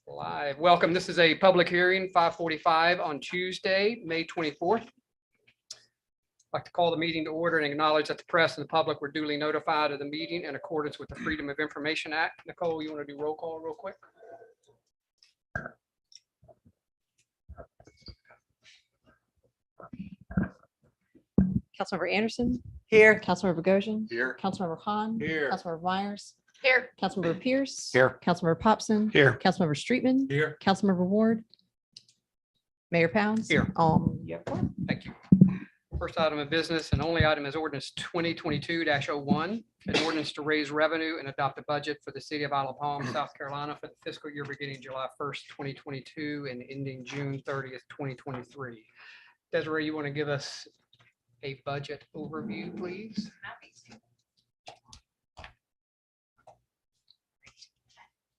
Live. Welcome. This is a public hearing, 5:45 on Tuesday, May 24th. I'd like to call the meeting to order and acknowledge that the press and the public were duly notified of the meeting in accordance with the Freedom of Information Act. Nicole, you want to do roll call real quick? Councilmember Anderson, Here. Councilmember Goshen, Here. Councilmember Khan, Here. Councilmember Myers, Here. Councilmember Pierce, Here. Councilmember Popson, Here. Councilmember Streetman, Here. Councilmember Ward, Mayor Pounds. Here. You have one. Thank you. First item of business and only item is ordinance 2022-01, an ordinance to raise revenue and adopt a budget for the city of Isle of Palm, South Carolina for the fiscal year beginning July 1st, 2022 and ending June 30th, 2023. Desiree, you want to give us a budget overview, please?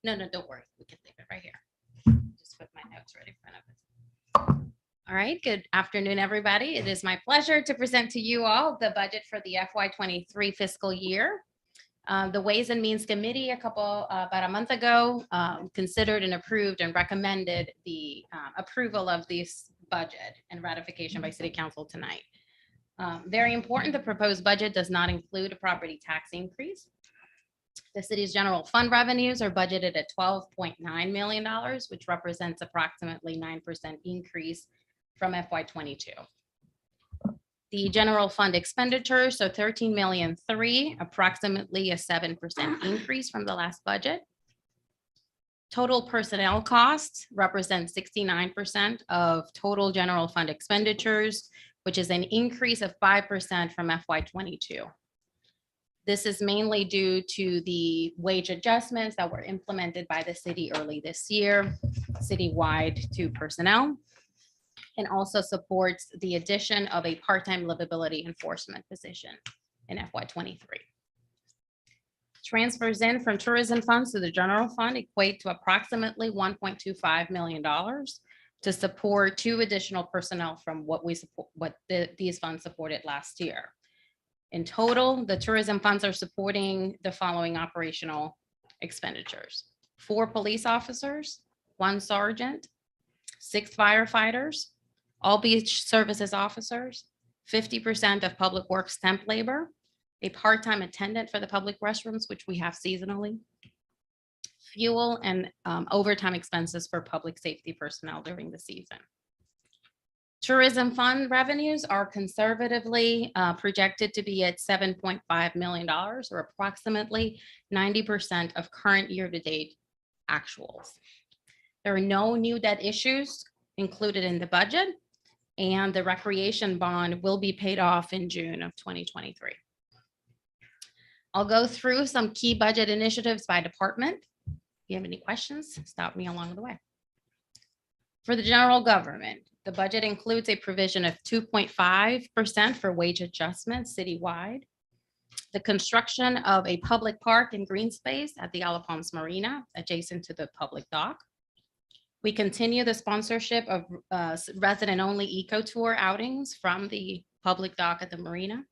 No, don't worry. We can leave it right here. Just put my notes right in front of us. All right, good afternoon, everybody. It is my pleasure to present to you all the budget for the FY23 fiscal year. The Ways and Means Committee about a month ago considered and approved and recommended the approval of this budget and ratification by City Council tonight. Very important, the proposed budget does not include a property tax increase. The city's general fund revenues are budgeted at $12.9 million, which represents approximately 9% increase from FY22. The general fund expenditures are $13.3 million, approximately a 7% increase from the last budget. Total personnel costs represent 69% of total general fund expenditures, which is an increase of 5% from FY22. This is mainly due to the wage adjustments that were implemented by the city early this year, citywide to personnel, and also supports the addition of a part-time livability enforcement position in FY23. Transfers in from tourism funds to the general fund equate to approximately $1.25 million to support 2 additional personnel from what these funds supported last year. In total, the tourism funds are supporting the following operational expenditures: 4 police officers, 1 sergeant, 6 firefighters, all beach services officers, 50% of public works temp labor, a part-time attendant for the public restrooms, which we have seasonally, fuel and overtime expenses for public safety personnel during the season. Tourism fund revenues are conservatively projected to be at $7.5 million, or approximately 90% of current year-to-date actuals. There are no new debt issues included in the budget, and the recreation bond will be paid off in June of 2023. I'll go through some key budget initiatives by department. If you have any questions, stop me along the way. For the general government, the budget includes a provision of 2.5% for wage adjustments citywide, the construction of a public park and green space at the Isle of Palms Marina adjacent to the public dock. We continue the sponsorship of resident-only eco tour outings from the public dock at the marina.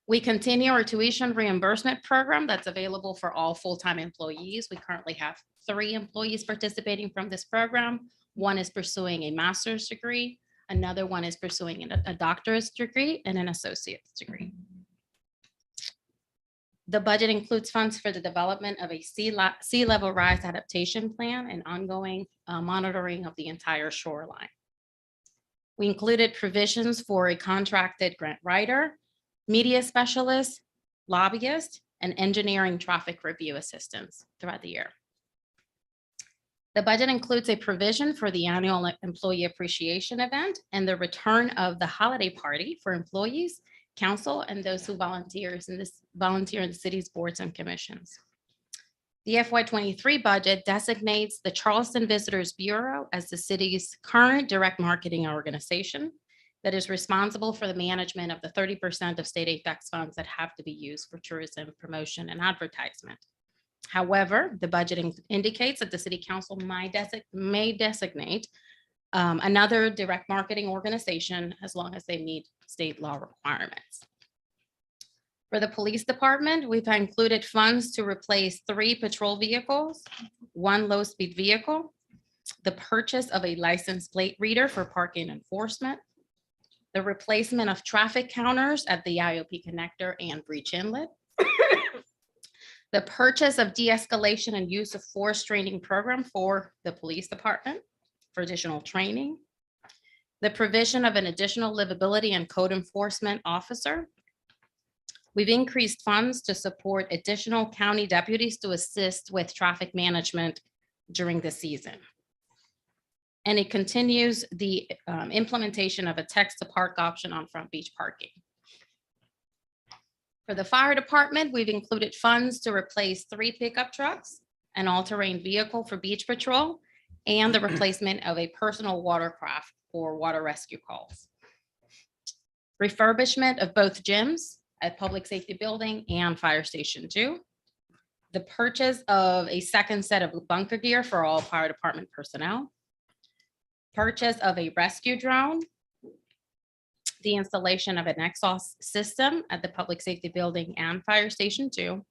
We continue our tuition reimbursement program that's available for all full-time employees. We currently have 3 employees participating from this program. 1 is pursuing a master's degree, another one is pursuing a doctorate degree, and an associate's degree. The budget includes funds for the development of a sea level rise adaptation plan and ongoing monitoring of the entire shoreline. We included provisions for a contracted grant writer, media specialist, lobbyist, and engineering traffic review assistants throughout the year. The budget includes a provision for the annual employee appreciation event and the return of the holiday party for employees, council, and those who volunteer in the city's boards and commissions. The FY23 budget designates the Charleston Visitors Bureau as the city's current direct marketing organization that is responsible for the management of the 30% of state aid tax funds that have to be used for tourism promotion and advertisement. However, the budget indicates that the city council may designate another direct marketing organization as long as they meet state law requirements. For the police department, we've included funds to replace 3 patrol vehicles, 1 low-speed vehicle, the purchase of a license plate reader for parking enforcement, the replacement of traffic counters at the IOP connector and breach inlet, the purchase of de-escalation and use of force training program for the police department for additional training, the provision of an additional livability and code enforcement officer. We've increased funds to support additional county deputies to assist with traffic management during the season. And it continues the implementation of a text to park option on Front Beach parking. For the fire department, we've included funds to replace 3 pickup trucks, an all-terrain vehicle for beach patrol, and the replacement of a personal watercraft for water rescue calls. Refurbishment of both gyms at Public Safety Building and Fire Station 2. The purchase of a second set of bunker gear for all fire department personnel. Purchase of a rescue drone. The installation of an exhaust system at the Public Safety Building and Fire Station 2.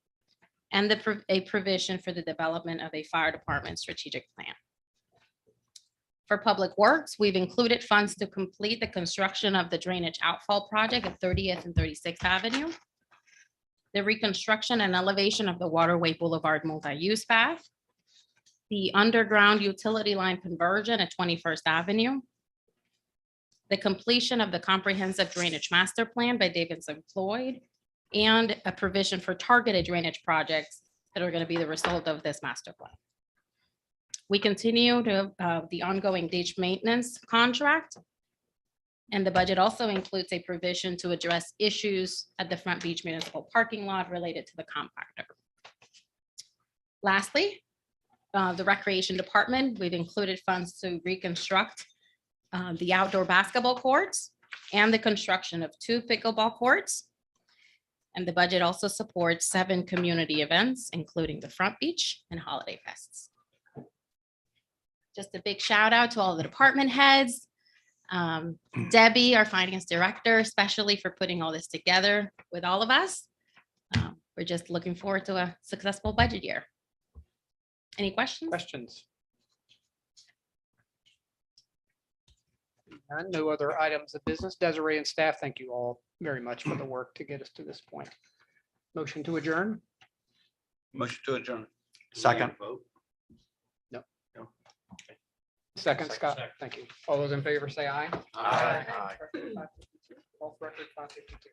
And a provision for the development of a fire department strategic plan. For Public Works, we've included funds to complete the construction of the drainage outfall project at 30th and 36th Avenue, the reconstruction and elevation of the Waterway Boulevard multi-use path, the underground utility line conversion at 21st Avenue, the completion of the comprehensive drainage master plan by Davidson Floyd, and a provision for targeted drainage projects that are going to be the result of this master plan. We continue to the ongoing ditch maintenance contract. And the budget also includes a provision to address issues at the Front Beach Municipal Parking Lot related to the compactor. Lastly, the Recreation Department, we've included funds to reconstruct the outdoor basketball courts and the construction of 2 pickleball courts. And the budget also supports 7 community events, including the Front Beach and Holiday Fests. Just a big shout out to all the department heads. Debbie, our finance director, especially for putting all this together with all of us. We're just looking forward to a successful budget year. Any questions? Questions? No other items of business. Desiree and staff, thank you all very much for the work to get us to this point. Motion to adjourn. Motion to adjourn. Second. Second, Scott. Second. Thank you. All those in favor say aye. Aye. Off record, 552.